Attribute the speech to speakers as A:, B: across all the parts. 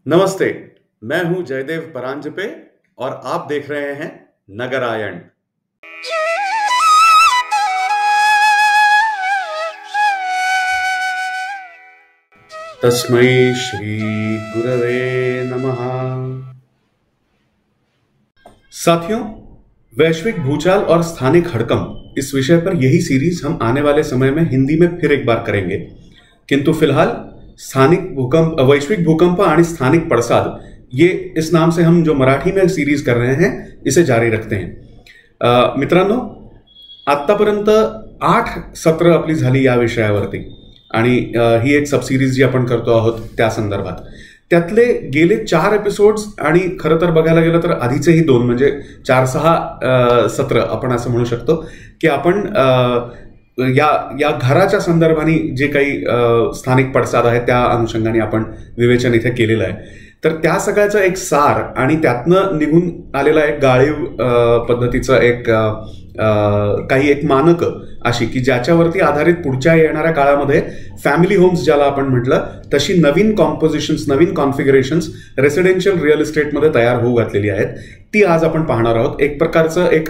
A: नमस्ते। मैं हूं जयदेव परांजपे और आप देख रहे हैं नगरायण। तस्मै श्री गुरवे नमः। साथियों, वैश्विक भूचाल और स्थानिक हड़कंप इस विषय पर यही सीरीज हम आने वाले समय में हिंदी में फिर एक बार करेंगे, किंतु फिलहाल वैश्विक भूकंप आणि स्थानिक पडसाद ये इस नाम से हम जो मराठी में सीरीज कर रहे हैं इसे जारी रखते हैं। मित्रांनो, आतापर्यंत 8 सत्र आपली झाली या विषयावरती आणि ही एक सब सिरीज जी आपण करतो आहोत त्या संदर्भात त्यातले गेले 4 एपिसोड्स आणि खरं तर बघायला गेलं तर आधीचेही 2 म्हणजे 4-6 सत्र आपण असं म्हणू शकतो की आपण या घराच्या संदर्भाने जे काही स्थानिक पडसाद आहेत त्या अनुषंगाने आपण विवेचन इथे केलेलं आहे। तर त्या सगळ्याचा एक सार आणि त्यातनं निघून आलेला एक गाळीव पद्धतीचं एक मानक अशी की ज्याच्यावरती आधारित पुढच्या येणाऱ्या काळामध्ये फॅमिली होम्स ज्याला आपण म्हटलं तशी नवीन कॉम्पोजिशन्स, नवीन कॉन्फिगरेशन्स रेसिडेन्शियल रिअल इस्टेटमध्ये तयार होऊ घातलेली आहेत, ती आज आपण पाहणार आहोत। एक प्रकारचं एक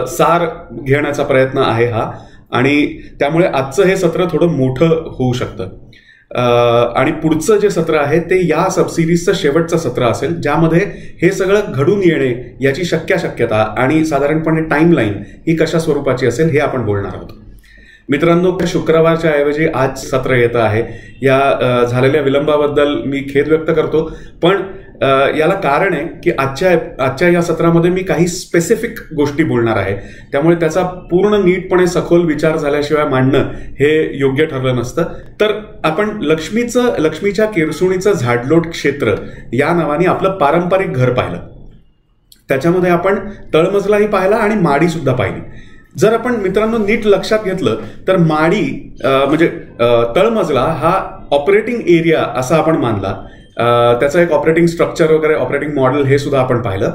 A: सार घेण्याचा प्रयत्न आहे हा आणि त्यामुळे आजचं हे सत्र थोडं मोठं होऊ शकतं आणि पुढचं जे सत्र आहे ते या सबसिरीजचं शेवटचं सत्र असेल ज्यामध्ये हे सगळं घडून येणे याची शक्यता आणि साधारणपणे टाइमलाईन ही कशा स्वरूपाची असेल हे आपण बोलणार आहोत। मित्रांनो, शुक्रवारच्या ऐवजी आज सत्र येतं आहे। या झालेल्या विलंबाबद्दल मी खेद व्यक्त करतो, पण याला कारण आहे की आजच्या या सत्रामध्ये मी काही स्पेसिफिक गोष्टी बोलणार आहे, त्यामुळे त्याचा पूर्ण नीटपणे सखोल विचार झाल्याशिवाय मांडणं हे योग्य ठरलं नसतं। तर आपण लक्ष्मीच्या केरसुणीचं झाडलोट क्षेत्र या नावाने आपलं पारंपरिक घर पाहिलं, त्याच्यामध्ये आपण तळमजलाही पाहिला आणि माडी सुद्धा पाहिली। जर आपण मित्रांनो नीट लक्षात घेतलं तर माडी म्हणजे तळमजला हा ऑपरेटिंग एरिया असा आपण मानला, त्याचं एक ऑपरेटिंग स्ट्रक्चर वगैरे ऑपरेटिंग मॉडेल हे सुद्धा आपण पाहिलं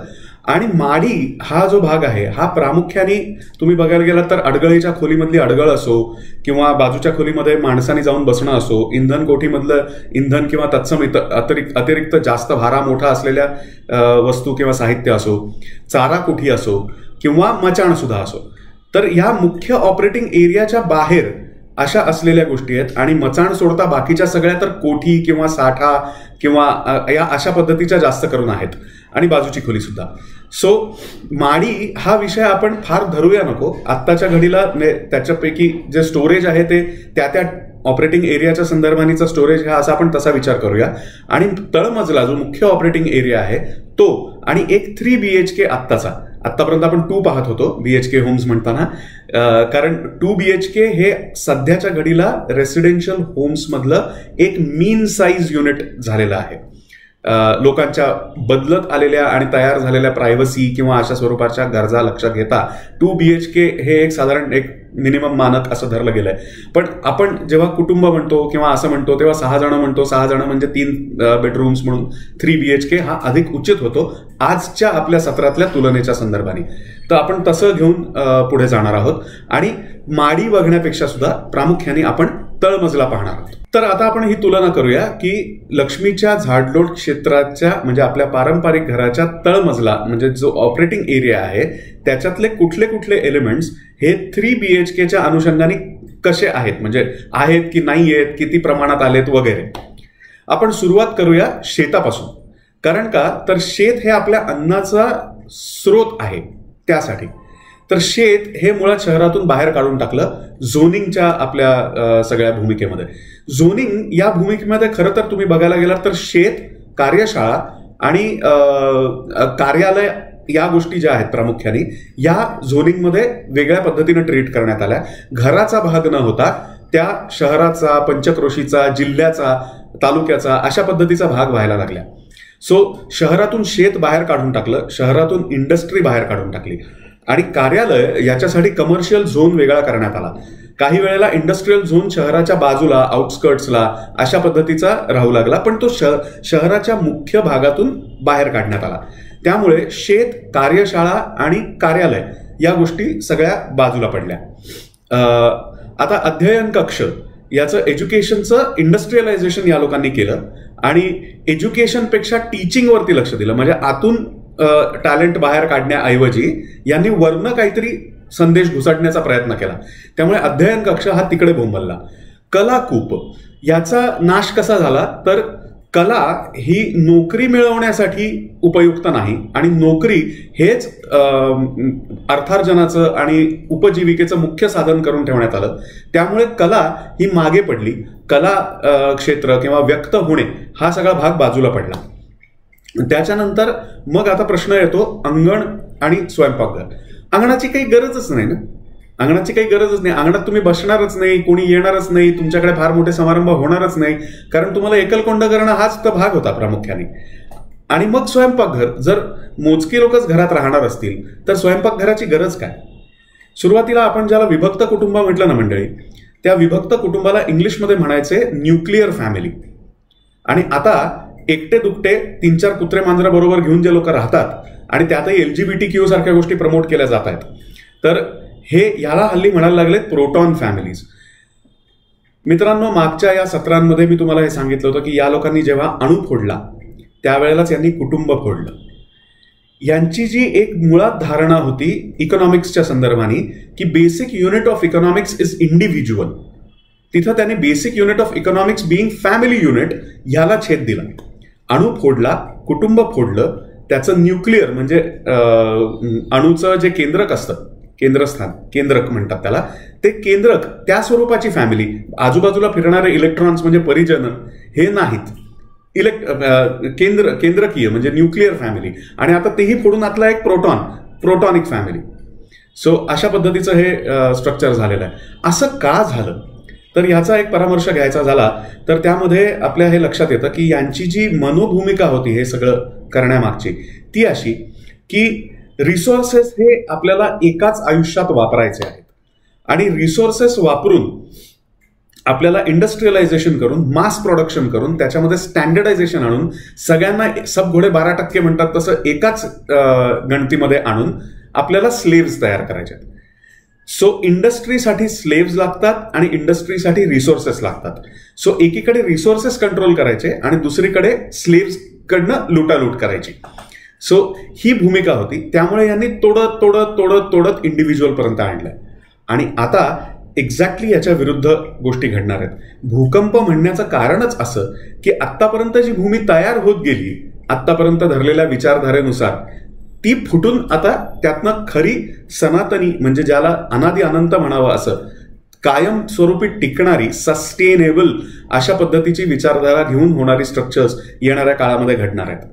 A: आणि माडी हा जो भाग आहे हा प्रामुख्याने तुम्ही बघायला गेलात तर अडगळीच्या खोलीमधली अडगळ असो किंवा बाजूच्या खोलीमध्ये माणसाने जाऊन बसणं असो, इंधन कोठीमधलं इंधन किंवा तत्सम अतिरिक्त जास्त भारा मोठा असलेल्या वस्तू किंवा साहित्य असो, चारा कोठी असो किंवा मचाण सुद्धा असो, तर या मुख्य ऑपरेटिंग एरियाच्या बाहेर अशा असलेल्या गोष्टी आहेत आणि मचाण सोडता बाकीच्या सगळ्या तर कोठी किंवा साठा किंवा या अशा पद्धतीच्या जास्त करून आहेत आणि बाजूची खोली सुद्धा। सो माडी हा विषय आपण फार धरूया नको आत्ताच्या घडीला, त्याच्यापैकी जे स्टोरेज आहे ते त्या ऑपरेटिंग एरियाच्या संदर्भानीचा स्टोरेज हा असा आपण तसा विचार करूया आणि तळमजला जो मुख्य ऑपरेटिंग एरिया आहे तो आणि एक 3 BHK आतापर्यंत आपण 2 पाहत होतो BHK होम्स म्हणताना, कारण 2 BHK हे सध्याच्या घडीला रेसिडेन्शियल होम्स मधलं एक मीन साईज युनिट झालेलं आहे। लोकांच्या बदलत आलेल्या आणि तयार झालेल्या प्रायव्हसी किंवा अशा स्वरूपाच्या गरजा लक्षात घेता 2 BHK हे एक साधारण एक मिनिमम मानक असं धरलं गेलंय। पण आपण जेव्हा कुटुंब म्हणतो किंवा असं म्हणतो तेव्हा 6 जण म्हणतो, 6 जण म्हणजे 3 बेडरूम्स म्हणून 3 BHK हा अधिक उचित होतो आजच्या आपल्या सत्रातल्या तुलनेच्या संदर्भाने। तर आपण तसं घेऊन पुढे जाणार आहोत आणि माडी बघण्यापेक्षा सुद्धा प्रामुख्याने आपण तळमजला पाहणार आहोत। तर आता आपण ही तुलना करूया की लक्ष्मीच्या झाडलोट क्षेत्राच्या म्हणजे आपल्या पारंपरिक घराच्या तळमजला म्हणजे जो ऑपरेटिंग एरिया आहे त्याच्यातले कुठले एलिमेंट्स हे 3 BHKच्या अनुषंगाने कसे आहेत, म्हणजे आहेत की नाही आहेत, किती प्रमाणात आलेत वगैरे। आपण सुरुवात करूया शेतापासून, कारण का तर शेत हे आपल्या अन्नाचा स्रोत आहे त्यासाठी। तर शेत हे मुळात शहरातून बाहेर काढून टाकलं झोनिंगच्या आपल्या सगळ्या भूमिकेमध्ये। झोनिंग या भूमिकेमध्ये खरं तर तुम्ही बघायला गेलात तर शेत, कार्यशाळा आणि कार्यालय या गोष्टी ज्या आहेत प्रामुख्याने या झोनिंगमध्ये वेगळ्या पद्धतीने ट्रीट करण्यात आल्या। घराचा भाग न होता त्या शहराचा, पंचक्रोशीचा, जिल्ह्याचा, तालुक्याचा अशा पद्धतीचा भाग व्हायला लागल्या। सो शहरातून शेत बाहेर काढून टाकलं, शहरातून इंडस्ट्री बाहेर काढून टाकली आणि कार्यालय याच्यासाठी कमर्शियल झोन वेगळा करण्यात आला। काही वेळेला इंडस्ट्रियल झोन शहराच्या बाजूला, आउटस्कर्ट्सला अशा पद्धतीचा राहू लागला, पण तो शहराच्या मुख्य भागातून बाहेर काढण्यात आला। त्यामुळे शेत, कार्यशाळा आणि कार्यालय या गोष्टी सगळ्या बाजूला पडल्या। आता अध्ययन कक्ष याचं एज्युकेशनचं इंडस्ट्रियलायझेशन या लोकांनी केलं आणि एज्युकेशनपेक्षा टीचिंगवरती लक्ष दिलं. म्हणजे आतून टॅलेंट बाहेर काढण्याऐवजी यांनी वरनं काहीतरी संदेश घुसडण्याचा प्रयत्न केला. त्यामुळे अध्ययन कक्ष हा तिकडे बोंबलला. कलाकूप याचा नाश कसा झाला तर कला ही नोकरी मिळवण्यासाठी उपयुक्त नाही आणि नोकरी हेच अर्थार्जनाचं आणि उपजीविकेचं मुख्य साधन करून ठेवण्यात आलं. त्यामुळे कला ही मागे पडली. कला क्षेत्र किंवा व्यक्त होणे हा सगळा भाग बाजूला पडला. त्याच्यानंतर मग आता प्रश्न येतो अंगण आणि स्वयंपाकघर. अंगणाची काही गरजच नाही ना. अंगणाची काही गरजच नाही. अंगणात तुम्ही बसणारच नाही, कोणी येणारच नाही, तुमच्याकडे फार मोठे समारंभ होणारच नाही, कारण तुम्हाला एकलकोंड करणं हाच तर भाग होता प्रामुख्याने. आणि मग स्वयंपाकघर, जर मोजकी लोकच घरात राहणार असतील तर स्वयंपाकघराची गरज काय? सुरुवातीला आपण ज्याला विभक्त कुटुंब म्हटलं ना मंडळी, त्या विभक्त कुटुंबाला इंग्लिशमध्ये म्हणायचे न्यूक्लिअर फॅमिली. आणि आता एकटे दुकटे 3-4 कुत्रे मांजरा बरोबर घेऊन जे लोक राहतात आणि त्यातही LGBTQ सारख्या गोष्टी प्रमोट केल्या जात आहेत, तर हे याला हल्ली म्हणायला लागले प्रोटॉन फॅमिलीज. मित्रांनो, मागच्या या सत्रांमध्ये मी तुम्हाला हे सांगितलं होतं की या लोकांनी जेव्हा अणू फोडला त्यावेळेलाच यांनी कुटुंब फोडलं. यांची जी एक मुळात धारणा होती इकॉनॉमिक्सच्या संदर्भाने की basic unit of economics is individual, तिथं त्यांनी basic unit of economics being family unit ह्याला छेद दिला. अणू फोडला, कुटुंब फोडलं, त्याचं न्यूक्लिअर म्हणजे अणूचं जे केंद्रक असतं, केंद्रस्थान, केंद्रक म्हणतात त्याला, ते केंद्रक त्या स्वरूपाची फॅमिली, आजूबाजूला फिरणारे इलेक्ट्रॉन्स म्हणजे परिजन हे नाहीत, केंद्रकीय म्हणजे न्यूक्लिअर फॅमिली. आणि आता तेही फोडून आतला एक प्रोटॉनिक फॅमिली. सो अशा पद्धतीचं हे स्ट्रक्चर झालेलं आहे. असं का झालं तर ह्याचा एक परामर्श घ्यायचा झाला तर त्यामध्ये आपल्या हे लक्षात येतं की यांची जी मनोभूमिका होती हे सगळं करण्यामागची ती अशी की रिसोर्सेस हे आपल्याला एकाच आयुष्यात वापरायचे आहेत आणि रिसोर्सेस वापरून आपल्याला इंडस्ट्रियलायझेशन करून, मास प्रोडक्शन करून, त्याच्यामध्ये स्टँडर्डायझेशन आणून, सगळ्यांना सब घोडे 12% म्हणतात तसं एकाच गणतीमध्ये आणून आपल्याला स्लेव्स तयार करायचे आहेत. सो इंडस्ट्रीसाठी स्लेव्स लागतात आणि इंडस्ट्रीसाठी रिसोर्सेस लागतात. सो एकीकडे रिसोर्सेस कंट्रोल करायचे आणि दुसरीकडे स्लेव्स कडनं लुटालूट करायची. सो ही भूमिका होती. त्यामुळे यांनी तोडत इंडिव्हिज्युअल पर्यंत आणलंय. आणि आता एक्झॅक्टली याच्या विरुद्ध गोष्टी घडणार आहेत. भूकंप म्हणण्याचं कारणच असं की आत्तापर्यंत जी भूमी तयार होत गेली, आत्तापर्यंत धरलेल्या विचारधारेनुसार, ती फुटून आता त्यातनं खरी सनातनी म्हणजे ज्याला अनादी अनंत म्हणावं असं कायम स्वरूपी टिकणारी सस्टेनेबल अशा पद्धतीची विचारधारा घेऊन होणारी स्ट्रक्चर्स येणाऱ्या काळामध्ये घडणार आहेत.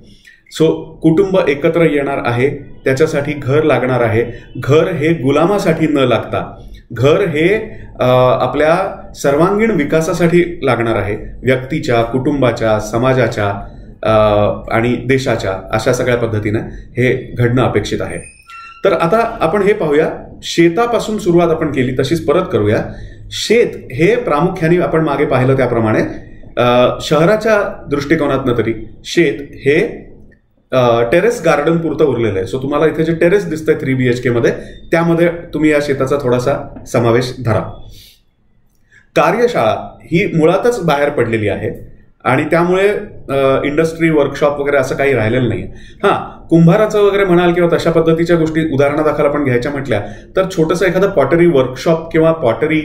A: सो कुटुंब एकत्र येणार आहे, त्याच्यासाठी घर लागणार आहे. घर हे गुलामासाठी न लागता घर हे आपल्या सर्वांगीण विकासासाठी लागणार आहे, व्यक्तीच्या, कुटुंबाच्या, समाजाच्या आणि देशाच्या. अशा सगळ्या पद्धतीनं हे घडणं अपेक्षित आहे. तर आता आपण हे पाहूया. शेतापासून सुरुवात आपण केली तशीच परत करूया. शेत हे प्रामुख्याने आपण मागे पाहिलं त्याप्रमाणे शहराच्या दृष्टिकोनातनं तरी शेत हे टेरेस गार्डन पुरतं उरलेलं आहे. सो तुम्हाला इथे जे टेरेस दिसतंय 3 BHK मध्ये, त्यामध्ये तुम्ही या शेताचा थोडासा समावेश धरा. कार्यशाळा ही मुळातच बाहेर पडलेली आहे आणि त्यामुळे इंडस्ट्री, वर्कशॉप वगैरे असं काही राहिलेलं नाही. हां, कुंभाराचं वगैरे म्हणाल किंवा तशा पद्धतीच्या गोष्टी उदाहरणादाखल आपण घ्यायच्या म्हटल्या तर छोटंसं एखादं पॉटरी वर्कशॉप किंवा पॉटरी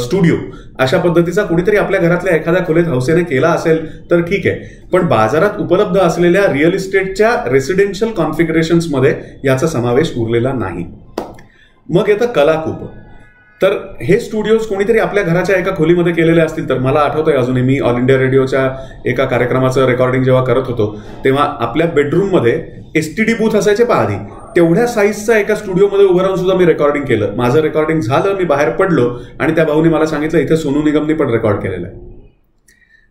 A: स्टुडिओ अशा पद्धतीचा कोणीतरी आपल्या घरातल्या एखाद्या खोलीत हौसेने केला असेल तर ठीक आहे. पण बाजारात उपलब्ध असलेल्या रिअल इस्टेटच्या रेसिडेन्शियल कॉन्फिगरेशन्समध्ये याचा समावेश उरलेला नाही. मग येतं कलाकूप. तर हे स्टुडिओज कोणीतरी आपल्या घराच्या एका खोलीमध्ये केलेले असतील तर मला आठवतंय अजूनही, मी ऑल इंडिया रेडिओच्या एका कार्यक्रमाचं रेकॉर्डिंग जेव्हा करत होतो तेव्हा आपल्या बेडरूममध्ये STD बूथ असायचे पहा आधी, तेवढ्या साईजचा एका स्टुडिओमध्ये उभं राहून सुद्धा मी रेकॉर्डिंग केलं. माझं रेकॉर्डिंग झालं, मी बाहेर पडलो आणि त्या भाऊनी मला सांगितलं इथे सोनू निगमनी पण रेकॉर्ड केलेलं आहे.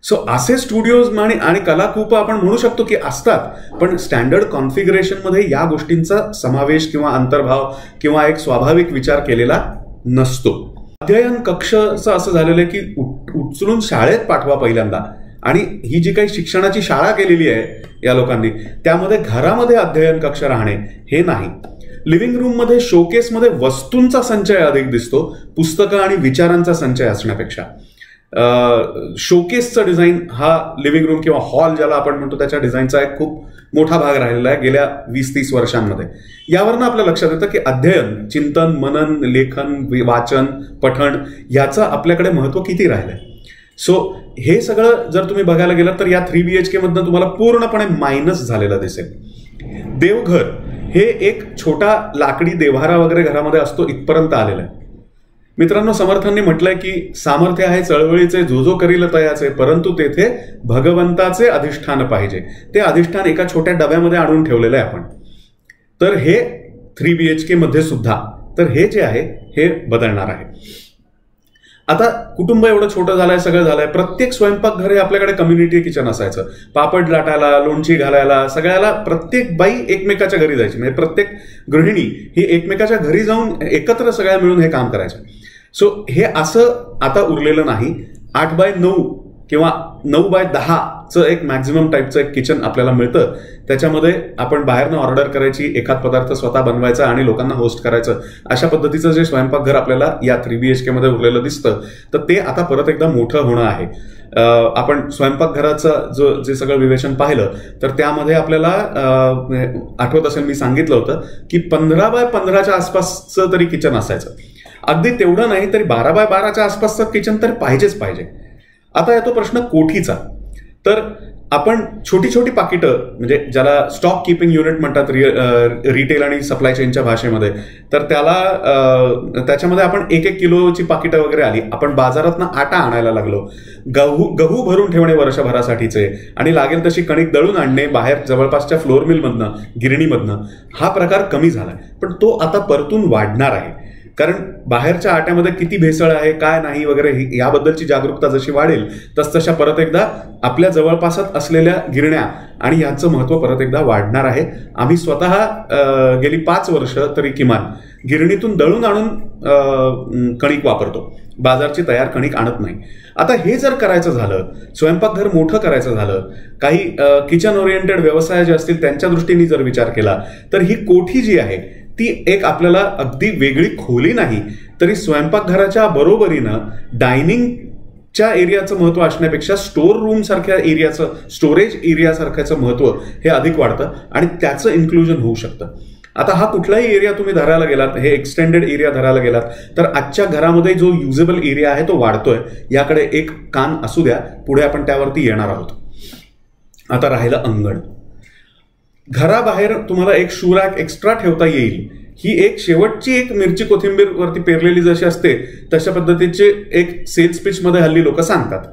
A: सो असे स्टुडिओज आणि कलाकूप आपण म्हणू शकतो की असतात, पण स्टँडर्ड कॉन्फिगरेशनमध्ये या गोष्टींचा समावेश किंवा अंतर्भाव किंवा एक स्वाभाविक विचार केलेला नसतो. अध्ययन कक्षचं असं झालेलं आहे की उचलून शाळेत पाठवा पहिल्यांदा. आणि ही जी काही शिक्षणाची शाळा केलेली आहे या लोकांनी, त्यामध्ये घरामध्ये अध्ययन कक्ष राहणे हे नाही. लिव्हिंग रूममध्ये शोकेसमध्ये वस्तूंचा संचय अधिक दिसतो, पुस्तकं आणि विचारांचा संचय असण्यापेक्षा. शोकेसचं डिझाईन हा लिव्हिंग रूम किंवा हॉल ज्याला आपण म्हणतो त्याच्या डिझाईनचा एक खूप मोठा भाग राहिलेला आहे गेल्या 20-30 वर्षांमध्ये. यावरनं आपल्या लक्षात येतं की अध्ययन, चिंतन, मनन, लेखन, वाचन, पठण याचं आपल्याकडे महत्व किती राहिलंय. सो हे सगळं जर तुम्ही बघायला गेलात तर या 3 BHK मधनं तुम्हाला पूर्णपणे मायनस झालेलं दिसेल. देवघर हे एक छोटा लाकडी देव्हारा वगैरे घरामध्ये असतो इथपर्यंत आलेलं आहे. मित्रांनो, समर्थांनी म्हटलंय की सामर्थ्य आहे चळवळीचे, जो जो करील तयाचे, परंतु तेथे भगवंताचे अधिष्ठान पाहिजे. ते अधिष्ठान एका छोट्या डब्यामध्ये आणून ठेवलेलं आहे आपण. तर हे 3 BHK मध्ये सुद्धा तर हे जे आहे हे बदलणार आहे. आता कुटुंब एवढं छोटं झालंय, सगळं झालंय. प्रत्येक स्वयंपाकघर हे आपल्याकडे कम्युनिटी किचन असायचं. पापड लाटायला, लोणची घालायला सगळ्याला प्रत्येक बाई एकमेकाच्या घरी जायची. म्हणजे प्रत्येक गृहिणी ही एकमेकाच्या घरी जाऊन एकत्र सगळ्या मिळून हे काम करायचं. सो हे असं आता उरलेलं नाही. 8x9 किंवा 9x10चं एक मॅक्झिमम टाईपचं एक किचन आपल्याला मिळतं. त्याच्यामध्ये आपण बाहेरनं ऑर्डर करायची, एखाद पदार्थ स्वतः बनवायचा आणि लोकांना होस्ट करायचं. अशा पद्धतीचं जे स्वयंपाकघर आपल्याला या 3 BHK मध्ये उरलेलं दिसतं तर ते आता परत एकदा मोठं होणं आहे. आपण स्वयंपाकघराचं जे सगळं विवेचन पाहिलं तर त्यामध्ये आपल्याला आठवत असेल मी सांगितलं होतं की 15x15च्या आसपासचं तरी किचन असायचं. अगदी तेवढं नाही तरी 12x12च्या आसपासचं किचन तर पाहिजेच पाहिजे. आता येतो प्रश्न कोठीचा. तर आपण छोटी छोटी पाकिटं म्हणजे ज्याला स्टॉक कीपिंग युनिट म्हणतात रिटेल आणि सप्लाय चेनच्या भाषेमध्ये, तर त्याच्यामध्ये आपण 1-1 किलोची पाकिटं वगैरे आली. आपण बाजारातनं आटा आणायला लागलो. गहू भरून ठेवणे वर्षभरासाठीचे आणि लागेल तशी कणिक दळून आणणे बाहेर जवळपासच्या फ्लोर मिलमधनं, गिरणीमधनं, हा प्रकार कमी झालाय. पण तो आता परतून वाढणार आहे. कारण बाहेरच्या आट्यामध्ये किती भेसळ आहे, काय नाही वगैरे याबद्दलची जागरूकता जशी वाढेल तसतशा परत एकदा आपल्या जवळपासात असलेल्या गिरण्या आणि यांचं महत्व परत एकदा वाढणार आहे. आम्ही स्वतः गेली 5 वर्ष तरी किमान गिरणीतून दळून आणून कणिक वापरतो. बाजारची तयार कणिक आणत नाही. आता हे जर करायचं झालं, स्वयंपाकघर मोठं करायचं झालं, काही किचन ओरिएंटेड व्यवसाय जे असतील त्यांच्या दृष्टीने जर विचार केला तर ही कोठी जी आहे ती एक आपल्याला अगदी वेगळी खोली नाही तरी स्वयंपाकघराच्या बरोबरीनं डायनिंगच्या एरियाचं महत्व असण्यापेक्षा स्टोर रूम सारख्या एरियाचं, स्टोरेज एरिया सारख्याचं महत्व हे अधिक वाढतं आणि त्याचं इन्क्लुजन होऊ शकतं. आता हा कुठलाही एरिया तुम्ही धरायला गेलात, हे एक्सटेंडेड एरिया धरायला गेलात तर आजच्या घरामध्ये जो युजेबल एरिया आहे तो वाढतोय. याकडे एक कान असू द्या, पुढे आपण त्यावरती येणार आहोत. आता राहिलं अंगण. घराबाहेर तुम्हाला एक शू रॅक एक्स्ट्रा ठेवता येईल. ही एक शेवटची एक मिरची कोथिंबीर वरती पेरलेली जशी असते तशा पद्धतीचे एक सेल्स पिच मध्ये हल्ली लोक सांगतात.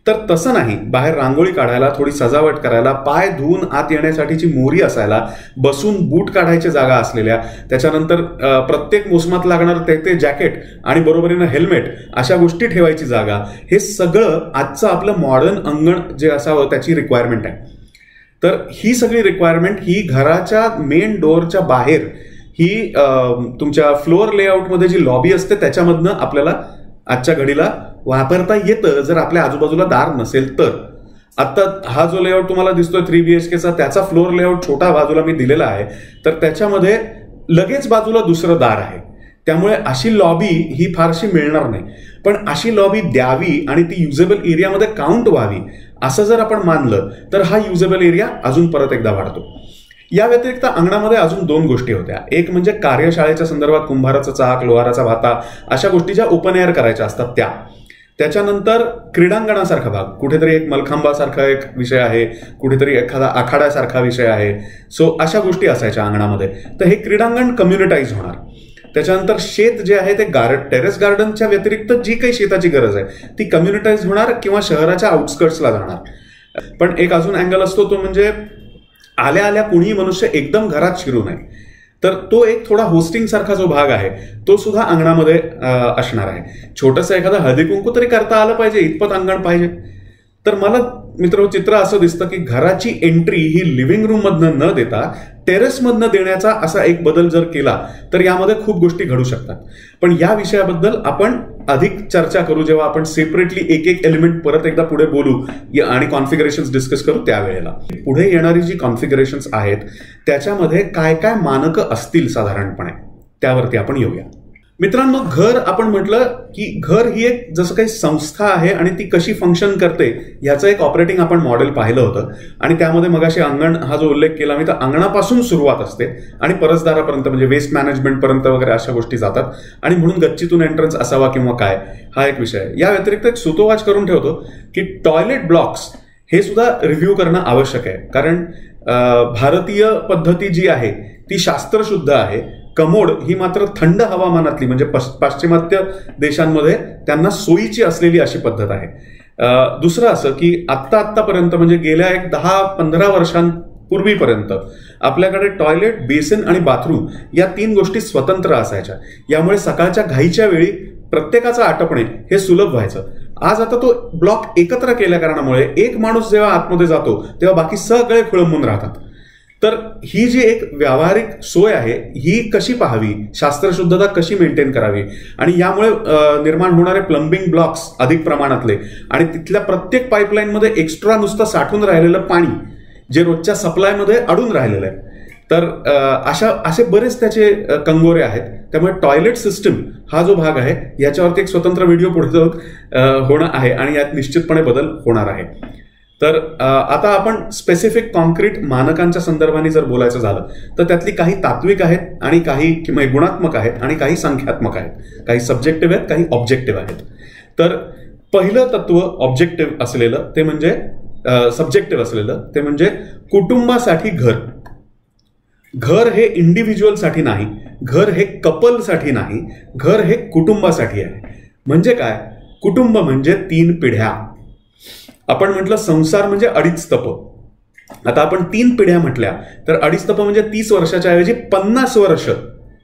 A: तर तसं नाही. बाहेर रांगोळी काढायला, थोडी सजावट करायला, पाय धुवून आत येण्यासाठीची मोरी असायला, बसून बूट काढायच्या जागा असलेल्या, त्याच्यानंतर प्रत्येक मोसमात लागणार ते जॅकेट आणि बरोबरीनं हेल्मेट अशा गोष्टी ठेवायची जागा, हे सगळं आजचं आपलं मॉडर्न अंगण जे असावं त्याची रिक्वायरमेंट आहे. तर ही सगळी रिक्वायरमेंट ही घराच्या मेन डोअरच्या बाहेर ही तुमच्या फ्लोअर लेआउटमध्ये जी लॉबी असते त्याच्यामधनं आपल्याला आजच्या घडीला वापरता येतं जर आपल्या आजूबाजूला दार नसेल तर. आता हा जो लेआउट तुम्हाला दिसतोय 3 BHKचा त्याचा फ्लोअर लेआउट छोटा बाजूला मी दिलेला आहे. तर त्याच्यामध्ये लगेच बाजूला दुसरं दार आहे. त्यामुळे अशी लॉबी ही फारशी मिळणार नाही. पण अशी लॉबी द्यावी आणि ती युजेबल एरियामध्ये काउंट व्हावी असं जर आपण मानलं तर हा युजेबल एरिया अजून परत एकदा वाढतो. या व्यतिरिक्त अंगणामध्ये अजून 2 गोष्टी होत्या. एक म्हणजे कार्यशाळेच्या संदर्भात कुंभाराचा चाक, लोहाराचा भाता अशा गोष्टी ज्या ओपन एअर करायच्या असतात त्या. त्याच्यानंतर क्रीडांगणासारखा भाग, कुठेतरी एक मलखांबासारखा एक विषय आहे, कुठेतरी एखादा आखाड्यासारखा विषय आहे. सो अशा गोष्टी असायच्या अंगणामध्ये. तर हे क्रीडांगण कम्युनिटाईज होणार. त्याच्यानंतर शेत जे आहे ते टेरेस गार्डनच्या व्यतिरिक्त जी काही शेताची गरज आहे ती कम्युनिटाईज होणार किंवा शहराच्या आउटस्कर्ट्सला जाणार. पण एक अजून अँगल असतो तो म्हणजे आल्या आल्या कुणीही मनुष्य एकदम घरात शिरू नये. तर तो एक थोडा होस्टिंग सारखा जो भाग आहे तो सुद्धा अंगणामध्ये असणार आहे. छोटंसं एखादं हळदी कुंकू तरी करता आलं पाहिजे, इतपत अंगण पाहिजे. तर मला मित्र चित्र असं दिसतं की घराची एंट्री ही लिव्हिंग रूम मधनं न देता टेरेस मधनं देण्याचा असा एक बदल जर केला तर यामध्ये खूप गोष्टी घडू शकतात. पण या विषयाबद्दल आपण अधिक चर्चा करू जेव्हा आपण सेपरेटली एक एलिमेंट परत एकदा पुढे बोलू आणि कॉन्फिगरेशन्स डिस्कस करू त्यावेळेला. पुढे येणारी जी कॉन्फिगरेशन्स आहेत त्याच्यामध्ये काय काय मानकं असतील साधारणपणे त्यावरती आपण येऊया. मित्रांनो, घर आपण म्हटलं की घर ही एक जसं काही संस्था आहे आणि ती कशी फंक्शन करते ह्याचं एक ऑपरेटिंग आपण मॉडेल पाहिलं होतं. आणि त्यामध्ये मगाशी अंगण हा जो उल्लेख केला मी, तर अंगणापासून सुरुवात असते आणि परसदारापर्यंत म्हणजे वेस्ट मॅनेजमेंट पर्यंत वगैरे अशा गोष्टी जातात. आणि म्हणून गच्चीतून एंट्रन्स असावा किंवा काय, हा एक विषय आहे. या व्यतिरिक्त एक सुतोवाच करून ठेवतो की टॉयलेट ब्लॉक्स हे सुद्धा रिव्ह्यू करणं आवश्यक आहे. कारण भारतीय पद्धती जी आहे ती शास्त्रशुद्ध आहे. कमोड ही मात्र थंड हवामानातली म्हणजे पाश्चिमात्य देशांमध्ये त्यांना सोयीची असलेली अशी पद्धत आहे. दुसरं असं की आत्तापर्यंत म्हणजे गेल्या एक 10-15 वर्षांपूर्वीपर्यंत आपल्याकडे टॉयलेट, बेसिन आणि बाथरूम या 3 गोष्टी स्वतंत्र असायच्या. यामुळे सकाळच्या घाईच्या वेळी प्रत्येकाचं आटपणे हे सुलभ व्हायचं. आज आता तो ब्लॉक एकत्र केल्या कारणामुळे एक माणूस जेव्हा आतमध्ये जातो तेव्हा बाकी सगळे खोळंबून राहतात. तर ही जी एक व्यावहारिक सोय आहे ही कशी पाहावी, शास्त्रशुद्धता कशी मेंटेन करावी, आणि यामुळे निर्माण होणारे प्लंबिंग ब्लॉक्स अधिक प्रमाणातले आणि तिथल्या प्रत्येक पाईपलाईनमध्ये एक्स्ट्रा नुसतं साठून राहिलेलं पाणी जे रोजच्या सप्लायमध्ये अडून राहिलेलं आहे. तर असे बरेच त्याचे कंगोरे आहेत. त्यामुळे टॉयलेट सिस्टम हा जो भाग आहे याच्यावरती एक स्वतंत्र व्हिडिओ पुढे होणं आहे आणि यात निश्चितपणे बदल होणार आहे. तर आता आपण स्पेसिफिक कॉन्क्रीट मानकांच्या संदर्भाने जर बोलायचं झालं तर त्यातली काही तात्विक आहेत आणि काही गुणात्मक आहेत आणि काही संख्यात्मक आहेत. काही सब्जेक्टिव्ह आहेत, काही ऑब्जेक्टिव्ह आहेत. तर पहिलं तत्व ऑब्जेक्टिव्ह असलेलं ते म्हणजे सब्जेक्टिव्ह असलेलं ते म्हणजे कुटुंबासाठी घर. घर हे इंडिव्हिज्युअलसाठी नाही, घर हे कपलसाठी नाही, घर हे कुटुंबासाठी आहे. म्हणजे काय, कुटुंब म्हणजे 3 पिढ्या. आपण म्हटलं संसार म्हणजे 2.5 तप. आता आपण 3 पिढ्या म्हटल्या तर 2.5 तप म्हणजे 30 वर्षाच्या ऐवजी 50 वर्ष,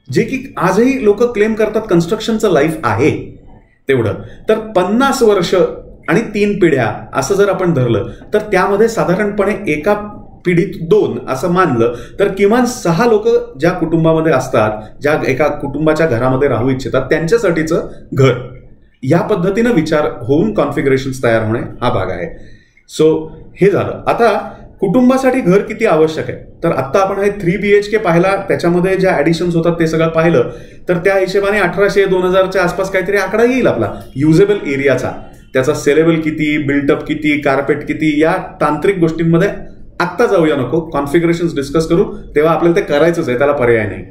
A: जे की आजही लोक क्लेम करतात कन्स्ट्रक्शनचं लाईफ आहे तेवढं. तर 50 वर्ष आणि 3 पिढ्या असं जर आपण धरलं तर त्यामध्ये साधारणपणे एका पिढीत 2 असं मानलं तर किमान 6 लोक ज्या कुटुंबामध्ये असतात, ज्या एका कुटुंबाच्या घरामध्ये राहू इच्छितात त्यांच्यासाठीचं घर. या पद्धतीनं विचार होऊन कॉन्फिगरेशन्स तयार होणे हा भाग आहे. सो हे झालं. आता कुटुंबासाठी घर किती आवश्यक आहे, तर आता आपण हे 3 BHK पाहिला, त्याच्यामध्ये ज्या ऍडिशन्स होतात ते सगळं पाहिलं तर त्या हिशेबाने 1800-2000च्या आसपास काहीतरी आकडा येईल आपला युजेबल एरियाचा. त्याचा सेलेबल किती, बिल्टअप किती, कार्पेट किती, या तांत्रिक गोष्टींमध्ये आत्ता जाऊया नको. कॉन्फिगरेशन्स डिस्कस करू तेव्हा आपल्याला ते करायचंच आहे, त्याला पर्याय नाही.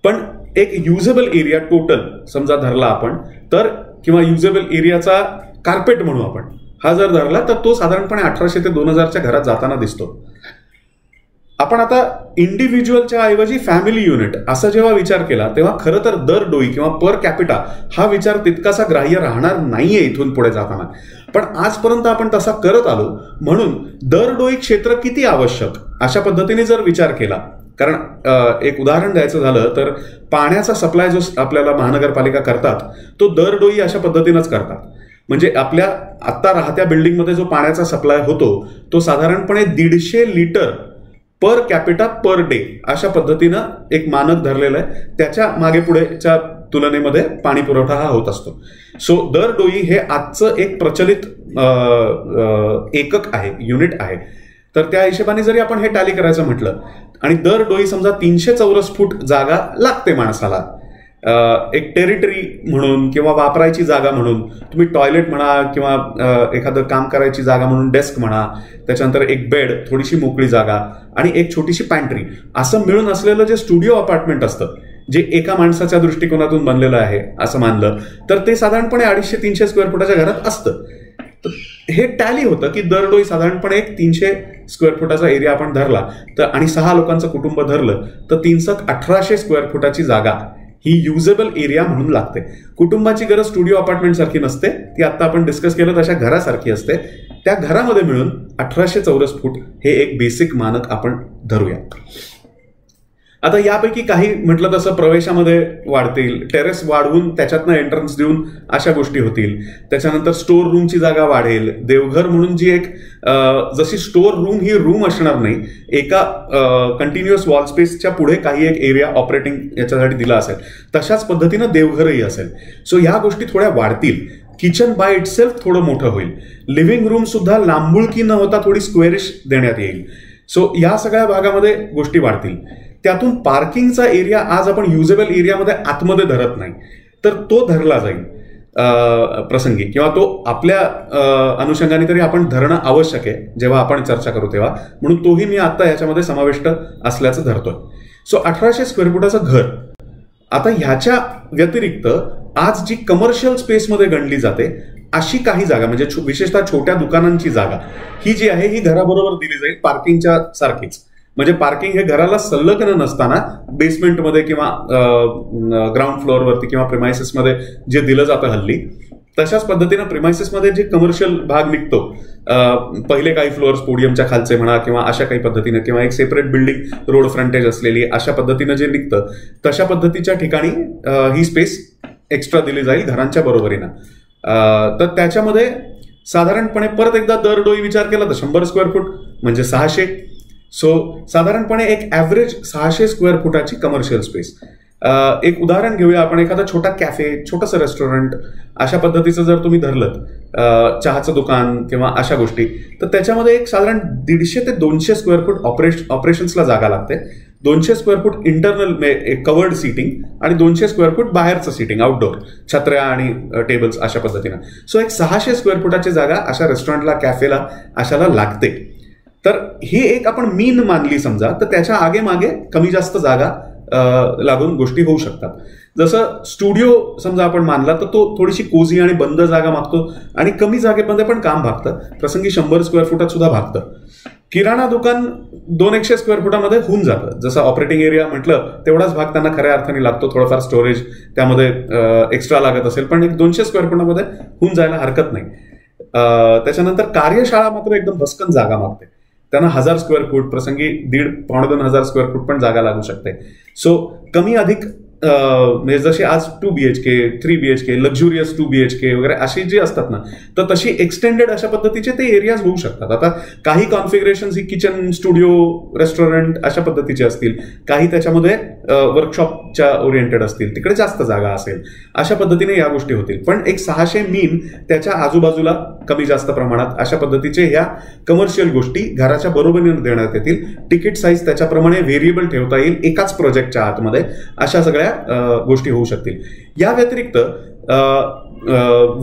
A: पण एक युजेबल एरिया टोटल समजा धरला आपण तर, किंवा युजेबल एरियाचा कार्पेट म्हणू आपण, हा जर धरला तर तो साधारणपणे 1800 ते 2000च्या घरात जाताना दिसतो. आपण आता इंडिव्हिज्युअलच्या ऐवजी फॅमिली युनिट असा जेव्हा विचार केला तेव्हा खरं तर दर डोई किंवा पर कॅपिटा हा विचार तितकासा ग्राह्य राहणार नाहीये इथून पुढे जाताना. पण आजपर्यंत आपण तसा करत आलो. म्हणून दर डोई क्षेत्र किती आवश्यक अशा पद्धतीने जर विचार केला, कारण एक उदाहरण द्यायचं झालं तर पाण्याचा सप्लाय जो आपल्याला महानगरपालिका करतात तो दर डोई अशा पद्धतीनंच करतात. म्हणजे आपल्या आत्ता राहत्या बिल्डिंगमध्ये जो पाण्याचा सप्लाय होतो तो साधारणपणे 150 litre per capita per day अशा पद्धतीनं एक मानक धरलेलं आहे. त्याच्या मागे पुढेच्या तुलनेमध्ये पाणी पुरवठा हा होत असतो. सो दर डोई हे आजचं एक प्रचलित एकक आहे, युनिट आहे. तर त्या हिशोबाने जरी आपण हे टॅली करायचं म्हटलं आणि दर डोई समजा 300 चौरस फूट जागा लागते माणसाला, एक टेरिटरी म्हणून किंवा वापरायची जागा म्हणून, तुम्ही टॉयलेट म्हणा किंवा एखादं काम करायची जागा म्हणून डेस्क म्हणा, त्याच्यानंतर एक बेड, थोडीशी मोकळी जागा आणि एक छोटीशी पॅन्ट्री असं मिळून असलेलं जे स्टुडिओ अपार्टमेंट असतं, जे एका माणसाच्या दृष्टिकोनातून बनलेलं आहे असं मानलं तर ते साधारणपणे 250-300 स्क्वेअर फुटाच्या घरात असतं. तर हे टॅली होतं की दरडोई साधारणपणे एक 300 स्क्वेअर फुटाचा एरिया आपण धरला तर आणि 6 लोकांचं कुटुंब धरलं तर 1800 स्क्वेअर फुटाची जागा ही युजेबल एरिया म्हणून लागते. कुटुंबाची गरज स्टुडिओ अपार्टमेंट सारखी नसते, ती आता आपण डिस्कस केलं तशा घरासारखी असते. त्या घरामध्ये मिळून 1800 चौरस फूट हे एक बेसिक मानक आपण धरूया. आता यापैकी काही म्हटलं तसं प्रवेशामध्ये वाढतील, टेरेस वाढवून त्याच्यातनं एंट्रन्स देऊन अशा गोष्टी होतील. त्याच्यानंतर स्टोर रूमची जागा वाढेल. देवघर म्हणून जी एक जशी स्टोर रूम ही रूम असणार नाही, एका कंटिन्युअस वॉल स्पेसच्या पुढे काही एक एरिया ऑपरेटिंग याच्यासाठी दिला असेल, तशाच पद्धतीनं देवघरही असेल. सो ह्या गोष्टी थोड्या वाढतील. किचन बाय इटसेल्फ थोडं मोठं होईल. लिव्हिंग रूम सुद्धा लांबुळकी न होता थोडी स्क्वेअरिश देण्यात येईल. सो या सगळ्या भागामध्ये गोष्टी वाढतील. त्यातून पार्किंगचा एरिया आज आपण युजेबल एरियामध्ये आतमध्ये धरत नाही. तर तो धरला जाईल प्रसंगी, किंवा तो आपल्या अनुषंगाने तरी आपण धरणं आवश्यक आहे जेव्हा आपण चर्चा करू तेव्हा, म्हणून तोही मी आता याच्यामध्ये समाविष्ट असल्याचं धरतोय. सो 1800 स्क्वेअर फुटाचं घर. आता ह्याच्या व्यतिरिक्त आज जी कमर्शियल स्पेसमध्ये गणली जाते अशी काही जागा, म्हणजे विशेषतः छोट्या दुकानांची जागा ही जी आहे ही घराबरोबर दिली जाईल पार्किंगच्या सारखीच. म्हणजे पार्किंग हे घराला संलग्न नसताना बेसमेंटमध्ये किंवा ग्राउंड फ्लोअरवरती किंवा प्रिमायसेसमध्ये जे दिलं जातं हल्ली, तशाच पद्धतीनं प्रिमायसेसमध्ये जे कमर्शियल भाग निघतो, पहिले काही फ्लोअर्स पोडियमच्या खालचे म्हणा किंवा अशा काही पद्धतीनं, किंवा एक सेपरेट बिल्डिंग रोड फ्रंटेज असलेली अशा पद्धतीनं जे निघतं, तशा पद्धतीच्या ठिकाणी ही स्पेस एक्स्ट्रा दिली जाईल घरांच्या बरोबरीनं. तर त्याच्यामध्ये साधारणपणे परत एकदा दरडोई विचार केला तर 100 स्क्वेअर फूट म्हणजे 600. सो साधारणपणे एक ॲव्हरेज 600 स्क्वेअर फुटाची कमर्शियल स्पेस. एक उदाहरण घेऊया आपण. एखादा छोटा कॅफे, छोटंसं रेस्टॉरंट अशा पद्धतीचं जर तुम्ही धरलं, चहाचं दुकान किंवा अशा गोष्टी, तर त्याच्यामध्ये एक साधारण 150 ते 200 स्क्वेअर फूट ऑपरेशन्सला जागा लागते. 200 square foot internal covered seating आणि 200 स्क्वेअर फूट बाहेरचं सीटिंग आउटडोर, छत्र्या आणि टेबल्स अशा पद्धतीनं. सो एक 600 स्क्वेअर फुटाची जागा अशा रेस्टॉरंटला, कॅफेला अशाला लागते. तर ही एक आपण मीन मानली समजा, तर त्याच्या आगे मागे कमी जास्त जागा लागून गोष्टी होऊ शकतात. जसं स्टुडिओ समजा आपण मानला तर तो थोडीशी कोझी आणि बंद जागा मागतो आणि कमी जागेमध्ये पण काम भागतं, प्रसंगी 100 स्क्वेअर फुटात सुद्धा भागतं. किराणा दुकान 200 स्क्वेअर फुटामध्ये होऊन जातं. जसं ऑपरेटिंग एरिया म्हटलं तेवढाच भाग त्यांना खऱ्या अर्थाने लागतो, थोडंफार स्टोरेज त्यामध्ये एक्स्ट्रा लागत असेल, पण एक 200 स्क्वेअर फुटामध्ये होऊन जायला हरकत नाही. त्याच्यानंतर कार्यशाळा मात्र एकदम भस्कन जागा मागते. त्यांना 1000 स्क्वेअर फूट, प्रसंगी 1,500-2,500 स्क्वेअर फूट पण जागा लागू शकते. सो कमी अधिक म्हणजे जसे आज 2 BHK, 3 BHK, लक्झुरियस 2 BHK वगैरे अशी जी असतात ना, तर तशी एक्सटेंडेड अशा पद्धतीचे ते एरियाज होऊ शकतात. आता काही कॉन्फिगरेशन ही किचन, स्टुडिओ, रेस्टॉरंट अशा पद्धतीचे असतील, काही त्याच्यामध्ये वर्कशॉपच्या ओरिएंटेड असतील, तिकडे जास्त जागा असेल, अशा पद्धतीने या गोष्टी होतील. पण एक 600 मीन त्याच्या आजूबाजूला कमी जास्त प्रमाणात अशा पद्धतीचे ह्या कमर्शियल गोष्टी घराच्या बरोबरीने देण्यात येतील. तिकीट साईज त्याच्याप्रमाणे व्हेरिएबल ठेवता येईल एकाच प्रोजेक्टच्या आतमध्ये, अशा सगळ्या गोष्टी होऊ शकतील. या व्यतिरिक्त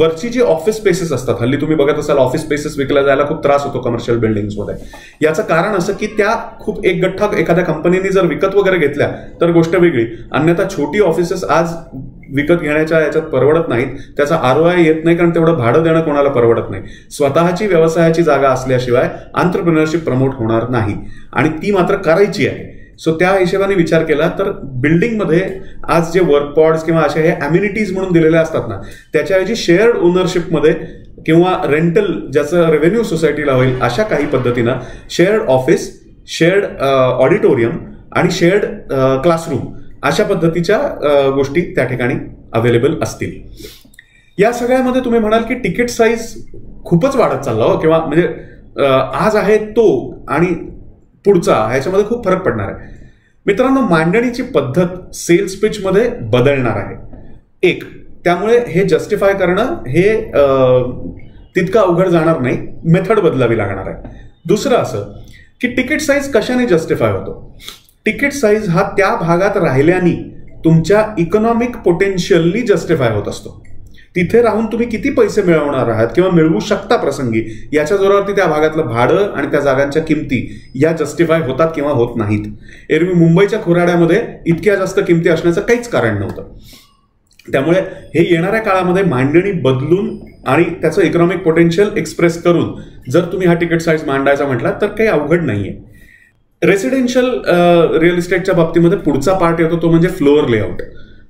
A: वरची जी ऑफिस स्पेसेस असतात, हल्ली तुम्ही बघत असाल ऑफिस स्पेसेस विकल्या जायला खूप त्रास होतो कमर्शियल बिल्डिंग्समध्ये. याचं कारण असं की त्या खूप एक गठ्ठा एखाद्या कंपनीने जर विकत वगैरे घेतल्या तर गोष्ट वेगळी, अन्यथा छोटी ऑफिसेस आज विकत घेण्याच्या याच्यात परवडत नाहीत. त्याचा ROI येत नाही, कारण तेवढं भाडं देणं कोणाला परवडत नाही. स्वतःची व्यवसायाची जागा असल्याशिवाय एंटरप्रेन्योरशिप प्रमोट होणार नाही, आणि ती मात्र करायची आहे. सो त्या हिशोबाने विचार केला तर बिल्डिंगमध्ये आज जे वर्क पॉड्स किंवा अशा हे अम्युनिटीज म्हणून दिलेले असतात ना, त्याच्याऐवजी शेअर्ड ओनरशिपमध्ये किंवा रेंटल ज्याचं रेव्हेन्यू सोसायटीला होईल अशा काही पद्धतीनं शेअर्ड ऑफिस, शेअर्ड ऑडिटोरियम आणि शेअर्ड क्लासरूम अशा पद्धतीच्या गोष्टी त्या ठिकाणी अवेलेबल असतील. या सगळ्यामध्ये तुम्ही म्हणाल की तिकीट साईज खूपच वाढत चालला हो, किंवा म्हणजे आज आहे तो आणि पुढचा ह्याच्यामध्ये खूप फरक पडणार आहे. मित्रांनो, मांडणीची पद्धत सेल्स पिच मध्ये बदलणार आहे. एक, त्यामुळे हे जस्टिफाय करणं हे तितकं अवघड जाणार नाही, मेथड बदलावी लागणार आहे. दुसरं असं की तिकीट साईज कशाने जस्टिफाय होतो? तिकीट साईज हा त्या भागात राहिल्याने तुमच्या इकॉनॉमिक पोटेन्शियलनी जस्टिफाय होत असतो. तिथे राहून तुम्ही किती पैसे मिळवणार आहात किंवा मिळवू शकता प्रसंगी, याच्या जोरावरती त्या भागातलं भाडं आणि त्या जागांच्या किमती या जस्टिफाय होतात किंवा होत नाहीत. एरवी मुंबईच्या खोराड्यामध्ये इतक्या जास्त किमती असण्याचं काहीच कारण नव्हतं. त्यामुळे हे येणाऱ्या काळामध्ये मांडणी बदलून आणि त्याचं इकॉनॉमिक पोटेन्शियल एक्सप्रेस करून जर तुम्ही हा तिकीट साईज मांडायचा म्हटला तर काही अवघड नाहीये. रेसिडेन्शियल रिअल इस्टेटच्या बाबतीमध्ये पुढचा पार्ट येतो तो म्हणजे फ्लोअर लेआउट.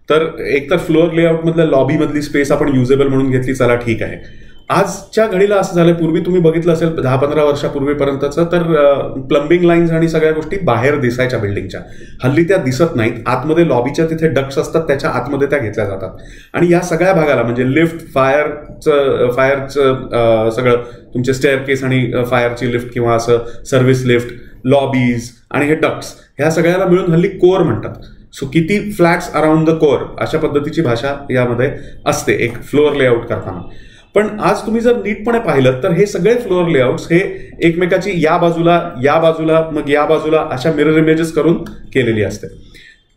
A: तर एकतर फ्लोअर लेआउट मधल्या लॉबी मधली स्पेस आपण युजेबल म्हणून घेतली, चला ठीक आहे. आजच्या घडीला असं झालंय, पूर्वी तुम्ही बघितलं असेल 10-15 वर्षापूर्वीपर्यंतचं, तर प्लंबिंग लाईन्स आणि सगळ्या गोष्टी बाहेर दिसायच्या बिल्डिंगच्या, हल्ली त्या दिसत नाहीत. आतमध्ये लॉबीच्या तिथे डक्ट्स असतात, त्याच्या आतमध्ये त्या घेतल्या जातात. आणि या सगळ्या भागाला म्हणजे लिफ्ट, फायरचं सगळं तुमचे स्टेअरकेस आणि फायरची लिफ्ट किंवा असं सर्व्हिस लिफ्ट, लॉबीज आणि हे डक्ट्स, ह्या सगळ्याला मिळून हल्ली कोर म्हणतात. सो किती फ्लॅट्स अराउंड द कोर अशा पद्धतीची भाषा यामध्ये असते एक फ्लोअर लेआउट करताना. पण आज तुम्ही जर नीटपणे पाहिलं तर हे सगळे फ्लोअर लेआउट्स हे एकमेकाची या बाजूला मग या बाजूला अशा मिरर इमेजेस करून केलेली असते.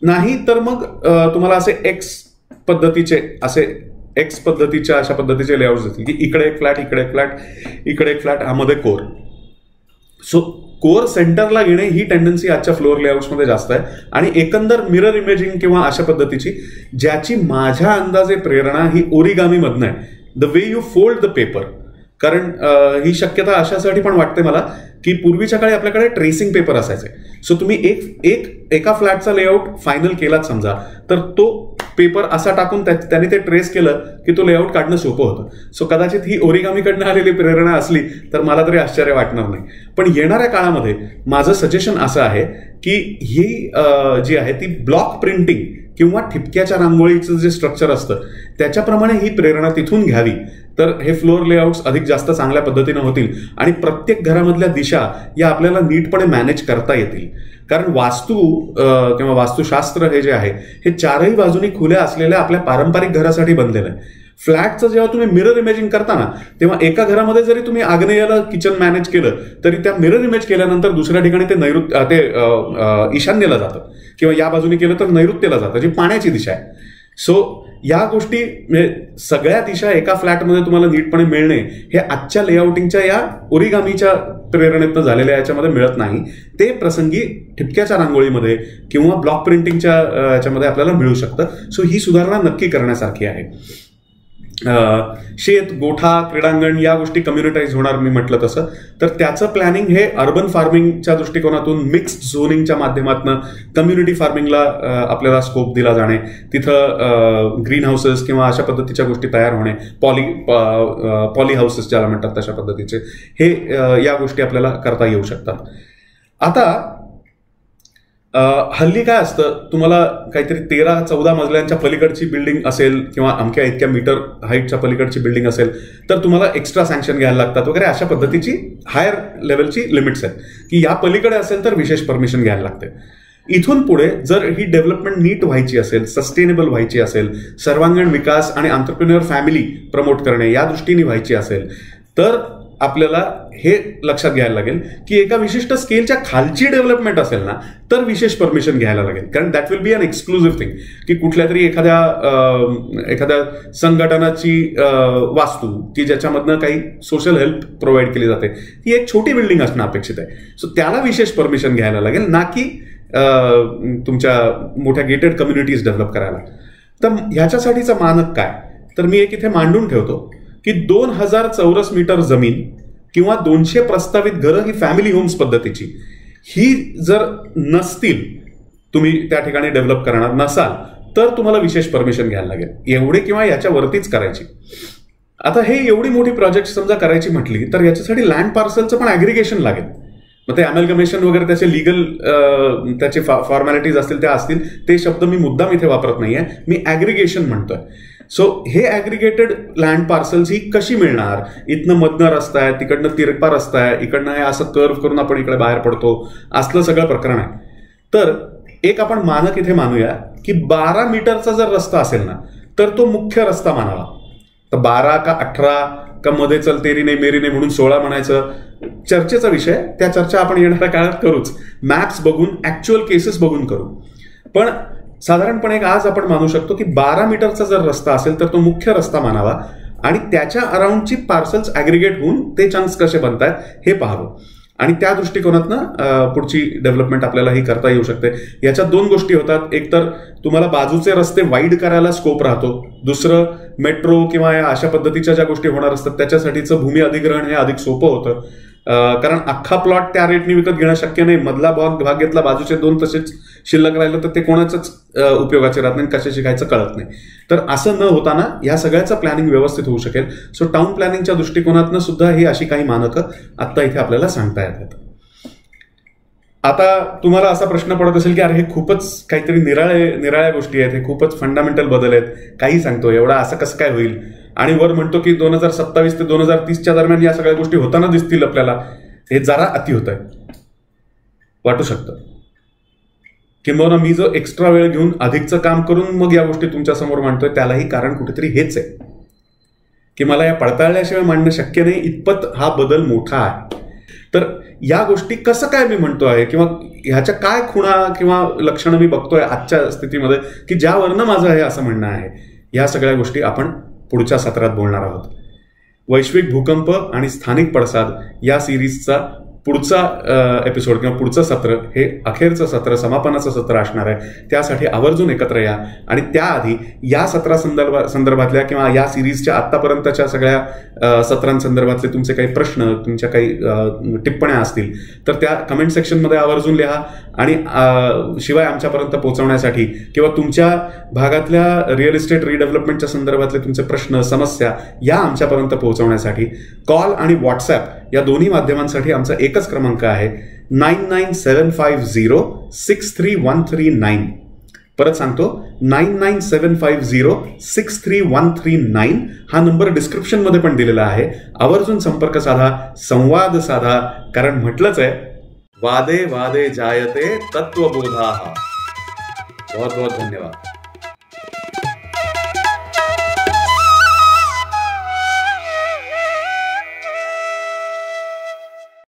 A: नाही तर मग तुम्हाला असे एक्स पद्धतीचे असे एक्स पद्धतीच्या अशा पद्धतीचे लेआउट्स असतील की इकडे एक फ्लॅट, इकडे एक फ्लॅट, इकडे एक फ्लॅट, मध्ये कोर. सो कोर सेंटरला घेणे ही टेंडन्सी आजच्या फ्लोअर लेआउट्समध्ये जास्त आहे. आणि एकंदर मिरर इमेजिंग किंवा अशा पद्धतीची ज्याची माझ्या अंदाजे प्रेरणा ही ओरिगामीमधनं आहे, the way you fold the paper. कारण ही शक्यता अशासाठी पण वाटते मला की पूर्वीच्या काळी आपल्याकडे ट्रेसिंग पेपर असायचे. सो तुम्ही एका फ्लॅटचा लेआउट फायनल केलाच समजा, तर तो पेपर असा टाकून त्याने ते ट्रेस केलं की तो लेआउट काढणं सोपं होतं. सो कदाचित ही ओरिगामीकडनं आलेली प्रेरणा असली तर मला तरी आश्चर्य वाटणार नाही. पण येणाऱ्या काळामध्ये माझं सजेशन असं आहे की ही जी आहे ती ब्लॉक प्रिंटिंग किंवा ठिपक्याच्या रांगोळीचं जे स्ट्रक्चर असतं त्याच्याप्रमाणे ही प्रेरणा तिथून घ्यावी, तर हे फ्लोअर लेआउट्स अधिक जास्त चांगल्या पद्धतीनं होतील आणि प्रत्येक घरामधल्या दिशा या आपल्याला नीटपणे मॅनेज करता येतील. कारण वास्तू किंवा वास्तुशास्त्र हे जे आहे हे चारही बाजूनी खुल्या असलेल्या आपल्या पारंपरिक घरासाठी बनलेलं आहे. फ्लॅटचं जेव्हा तुम्ही मिरर इमेजिंग करता ना, तेव्हा एका घरामध्ये जरी तुम्ही आग्नेयाला किचन मॅनेज केलं तरी त्या मिरर इमेज केल्यानंतर दुसऱ्या ठिकाणी ते ईशान्येला जातं किंवा या बाजूने केलं तर नैऋत्येला जातं, जी पाण्याची दिशा आहे. सो या गोष्टी सगळ्या दिशा एका फ्लॅटमध्ये तुम्हाला नीटपणे मिळणे हे आजच्या लेआउटिंगच्या या ओरिगामीच्या प्रेरणेतनं झालेल्या याच्यामध्ये मिळत नाही. ते प्रसंगी ठिपक्याच्या रांगोळीमध्ये किंवा ब्लॉक प्रिंटिंगच्या याच्यामध्ये आपल्याला मिळू शकतं. सो ही सुधारणा नक्की करण्यासारखी आहे. शेत, गोठा, क्रीडांगण या गोष्टी कम्युनिटाईज होणार मी म्हटलं तसं, तर त्याचं प्लॅनिंग हे अर्बन फार्मिंगच्या दृष्टिकोनातून मिक्स्ड झोनिंगच्या माध्यमातून कम्युनिटी फार्मिंगला आपल्याला स्कोप दिला जाणे, तिथं ग्रीन हाऊसेस किंवा अशा पद्धतीच्या गोष्टी तयार होणे, पॉली हाऊसेस ज्याला म्हणतात तशा पद्धतीचे, हे या गोष्टी आपल्याला करता येऊ शकतात. आता हल्ली काय असतं, तुम्हाला काहीतरी 13-14 मजल्यांच्या पलीकडची बिल्डिंग असेल किंवा अमक्या इतक्या मीटर हाईटच्या पलीकडची बिल्डिंग असेल तर तुम्हाला एक्स्ट्रा सँक्शन घ्यायला लागतात वगैरे, अशा पद्धतीची हायर लेवलची लिमिट्स आहेत की या पलीकडे असेल तर विशेष परमिशन घ्यायला लागते. इथून पुढे जर ही डेव्हलपमेंट नीट व्हायची असेल, सस्टेनेबल व्हायची असेल, सर्वांगीण विकास आणि एंटरप्रेन्युअर फॅमिली प्रमोट करणे या दृष्टीने व्हायची असेल, तर आपल्याला हे लक्षात घ्यायला लागेल की एका विशिष्ट स्केलच्या खालची डेव्हलपमेंट असेल ना तर विशेष परमिशन घ्यायला लागेल. कारण that will be an exclusive thing की कुठल्या तरी एखाद्या संघटनाची वास्तू की ज्याच्यामधनं काही सोशल हेल्प प्रोव्हाइड केली जाते, ती एक छोटी बिल्डिंग असणं अपेक्षित आहे. सो त्याला विशेष परमिशन घ्यायला लागेल, ना की तुमच्या मोठ्या गेटेड कम्युनिटीज डेव्हलप करायला. तर ह्याच्यासाठीचं मानक काय, तर मी एक इथे मांडून ठेवतो की 2000 चौरस मीटर जमीन किंवा 200 प्रस्तावित घरं ही फॅमिली होम्स पद्धतीची ही जर नसतील, तुम्ही त्या ठिकाणी डेव्हलप करणार नसाल तर तुम्हाला विशेष परमिशन घ्यायला लागेल, एवढे किंवा याच्यावरतीच करायची. आता हे एवढी मोठी प्रोजेक्ट समजा करायची म्हटली तर याच्यासाठी लँड पार्सलचं पण ॲग्रिगेशन लागेल. मग ते अमेलगमेशन वगैरे त्याचे लिगल त्याचे फॉर्मॅलिटीज असतील त्या असतील, ते शब्द मी मुद्दाम इथे वापरत नाहीये, मी ॲग्रिगेशन म्हणतोय. सो हे ॲग्रिगेटेड लँड पार्सल्स ही कशी मिळणार, इथनं मधनं रस्ता आहे, तिकडनं तिरपा रस्ता आहे, इकडनं हे असं कर्व करून आपण इकडे बाहेर पडतो, असलं सगळं प्रकरण आहे. तर एक आपण मानक इथे मानूया की 12 मीटरचा जर रस्ता असेल ना तर तो मुख्य रस्ता मानावा. तर 12 का 18 का मध्ये चल तेरी नाही मेरी नाही म्हणून 16 म्हणायचं, चर्चेचा विषय, त्या चर्चा आपण येणाऱ्या काळात करूच, मॅप्स बघून, ऍक्च्युअल केसेस बघून करू. पण साधारणपणे आज आपण मानू शकतो की 12 मीटरचा जर रस्ता असेल तर तो मुख्य रस्ता मानावा आणि त्याच्या अराउंडची पार्सल्स ॲग्रिगेट होऊन ते चंक्स कसे बनतायत हे पाहावं. आणि त्या दृष्टिकोनातनं पुढची डेव्हलपमेंट आपल्याला ही करता येऊ शकते. याच्यात 2 गोष्टी होतात, एक तर तुम्हाला बाजूचे रस्ते वाईड करायला स्कोप राहतो, दुसरं मेट्रो किंवा अशा पद्धतीच्या ज्या गोष्टी होणार असतात त्याच्यासाठीचं भूमी अधिग्रहण हे अधिक सोपं होतं. कारण अख्खा प्लॉट त्या रेटने विकत घेणं शक्य नाही, मधला भाग घेतला, बाजूचे 2 तसेच शिल्लक राहिलं तर ते कोणाचंच उपयोगाचे राहत नाही, कसे शिकायचं कळत नाही. तर असं न होताना या सगळ्याचं प्लॅनिंग व्यवस्थित होऊ शकेल. सो टाउन प्लॅनिंगच्या दृष्टिकोनातनं सुद्धा ही अशी काही मानकं आत्ता इथे आपल्याला सांगता येतात. आता तुम्हाला असा प्रश्न पडत असेल की अरे हे खूपच काहीतरी निराळ्या गोष्टी आहेत, हे खूपच फंडामेंटल बदल आहेत, काही सांगतो एवढा असं कसं काय होईल, आणि वर म्हणतो की 2027 ते 2030च्या दरम्यान या सगळ्या गोष्टी होताना दिसतील आपल्याला, हे जरा अति होत आहे वाटू शकतं. किंबहुना मी जो एक्स्ट्रा वेळ घेऊन अधिकचं काम करून मग या गोष्टी तुमच्या समोर मांडतोय त्यालाही कारण कुठेतरी हेच आहे की मला या पडताळल्याशिवाय मांडणं शक्य नाही, इतपत हा बदल मोठा आहे. तर या गोष्टी कसं काय मी म्हणतो आहे किंवा ह्याच्या काय खुणा किंवा लक्षणं मी बघतोय आजच्या स्थितीमध्ये की ज्यावरनं माझं हे असं म्हणणं आहे, ह्या सगळ्या गोष्टी आपण पुढच्या सत्रात बोलणार आहोत. वैश्विक भूकंप आणि स्थानिक पडसाद या सिरीजचा पुढचा एपिसोड किंवा पुढचं सत्र हे अखेरचं सत्र, समापनाचं सत्र असणार आहे. त्यासाठी आवर्जून एकत्र या. आणि त्याआधी या संदर्भातल्या किंवा या सिरीजच्या आतापर्यंतच्या सगळ्या सत्रांसंदर्भातले तुमचे काही प्रश्न, तुमच्या काही टिप्पण्या असतील तर त्या कमेंट सेक्शनमध्ये आवर्जून लिहा. आणि शिवाय आमच्यापर्यंत पोहोचवण्यासाठी किंवा तुमच्या भागातल्या रिअल इस्टेट रिडेव्हलपमेंटच्या संदर्भातले तुमचे प्रश्न, समस्या या आमच्यापर्यंत पोहोचवण्यासाठी कॉल आणि व्हॉट्सॲप या दोन्ही माध्यमांसाठी आमचा एकच क्रमांक आहे 9975063139. परत सांगतो 9975063139. हा नंबर डिस्क्रिप्शनमध्ये पण दिलेला आहे. आवर्जून संपर्क साधा, संवाद साधा. कारण म्हटलंच आहे, वादे वादे जायते तत्वबोधाः. बहुत बहुत धन्यवाद.